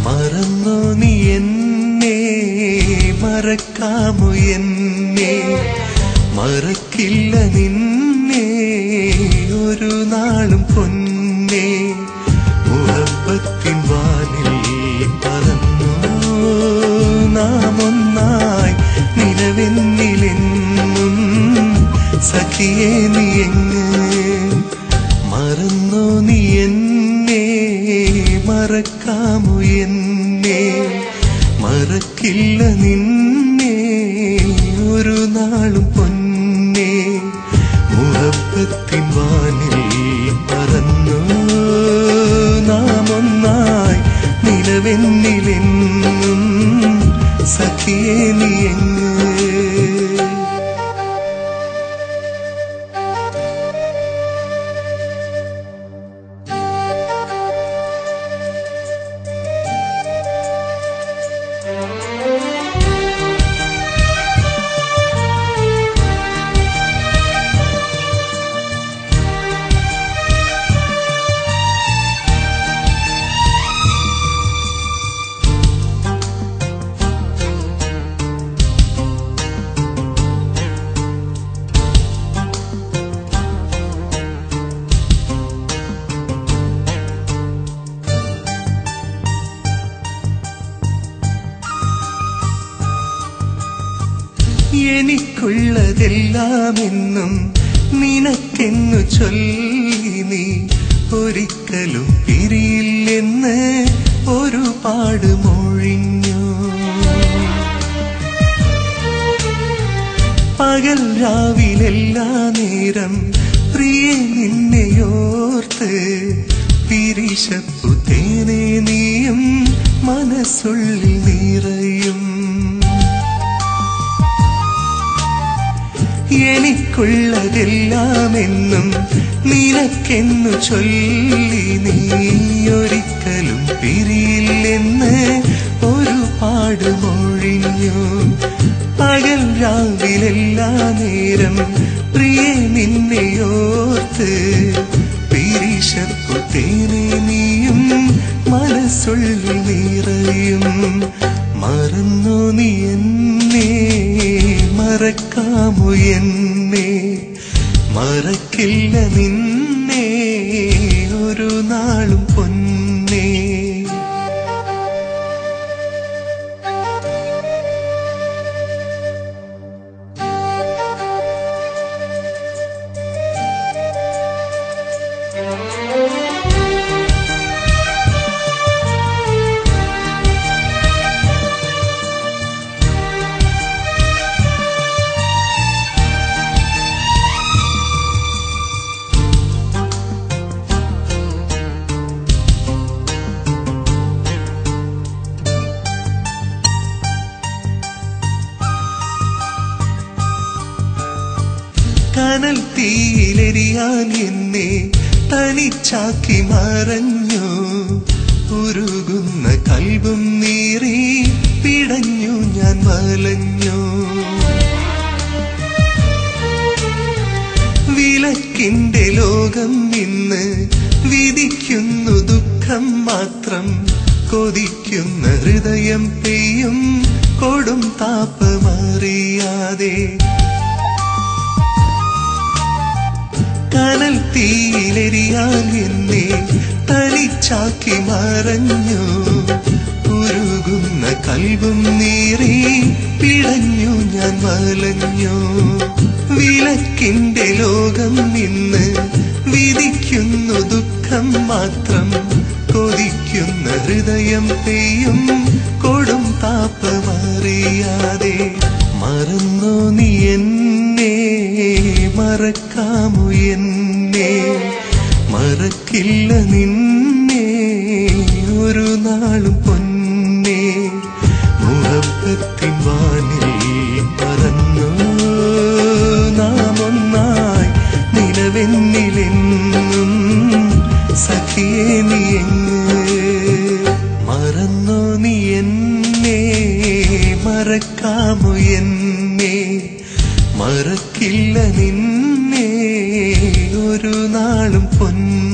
മറന്നോ നീ എന്നെ, മറക്കാമോ എന്നെ, മറക്കില്ല നിന്നെ ഒരു നാളും പൊന്നേ. മുഹബത്തിൻ വാനിൽ പറന്നു നാം ഒന്നായി, നിലവെന്നിലെന്നും സഖിയേ നീ എങ്ങ്. മറന്നോ നീ എന്നെ, മറക്കാമോ എന്നെ, മറക്കില്ല നിന്നെ ഒരു നാളും പൊന്നേ. മുഹബത്തിൻ വാനിൽ പറന്നു നാം ഒന്നായി, നിലവെന്നിലെന്നും സഖിയേ നീ എങ്ങ്. എനിക്കുള്ളതെല്ലാം എന്നും നിനക്കെന്നു ചൊല്ലി നീ ഒരിക്കലും പിരിയില്ലെന്ന് ഒരുപാട് മൊഴിഞ്ഞു. പകൽ രാവിലെല്ലാ നേരം പ്രിയേ നിന്നെയോർത്ത് പിരിശപ്പു തേനേ നീയും മനസ്സുള്ളിൽ നിറയും. എനിക്കുള്ളതെല്ലാം എന്നും നിനക്കെന്നു ചൊല്ലി നീ ഒരിക്കലും പിരിയില്ലെന്ന് ഒരുപാട് മൊഴിഞ്ഞു. പകൽ രാവിലെല്ലാ നേരം പ്രിയേ നിന്നെയോർത്ത് പിരിശപ്പു തേനേ നീയും മനസ്സുള്ളിൽ നിറയും. മറന്നോ നീ എന്നെ, മറക്കാമോ എന്നെ, മറക്കില്ല നിന്നെ ഒരു നാളും പൊന്നേ. കനൽ തീയിലെരിയാൻ എന്നെ തനിച്ചാക്കി മറഞ്ഞു. ഉരുകുന്ന കൽബും നീറി പിടഞ്ഞു ഞാൻ വലഞ്ഞു. വിലക്കിന്റെ ലോകം ഇന്ന് വിധിക്കുന്നു ദുഃഖം മാത്രം. കൊതിക്കുന്ന ഹൃദയം പെയ്യും കൊടും താപമറിയാതെ. കനൽ തീയിലെരിയാൻ എന്നെ തനിച്ചാക്കി മറഞ്ഞു. ഉരുകുന്ന കൽബും നീറി പിടഞ്ഞു ഞാൻ വലഞ്ഞു. വിലക്കിന്റെ ലോകം ഇന്ന് വിധിക്കുന്നു ദുഃഖം മാത്രം. കൊതിക്കുന്ന ഹൃദയം പെയ്യും കൊടും താപമറിയാതെ. മറന്നോ നീ എന്നെ, മറക്കാമോ എന്നെ, മറക്കില്ല നിന്നെ ഒരു നാളും പൊന്നേ. മുഹബത്തിൻ വാനിൽ പറന്നു നാം ഒന്നായി, നിലവെന്നിലെന്നും സഖിയേ നീ എങ്ങ്. മറന്നോ നീ എന്നെ, മറക്കാമോ എന്നെ, മറക്കില്ല നിന്നെ ഒരു നാളും പൊന്നേ.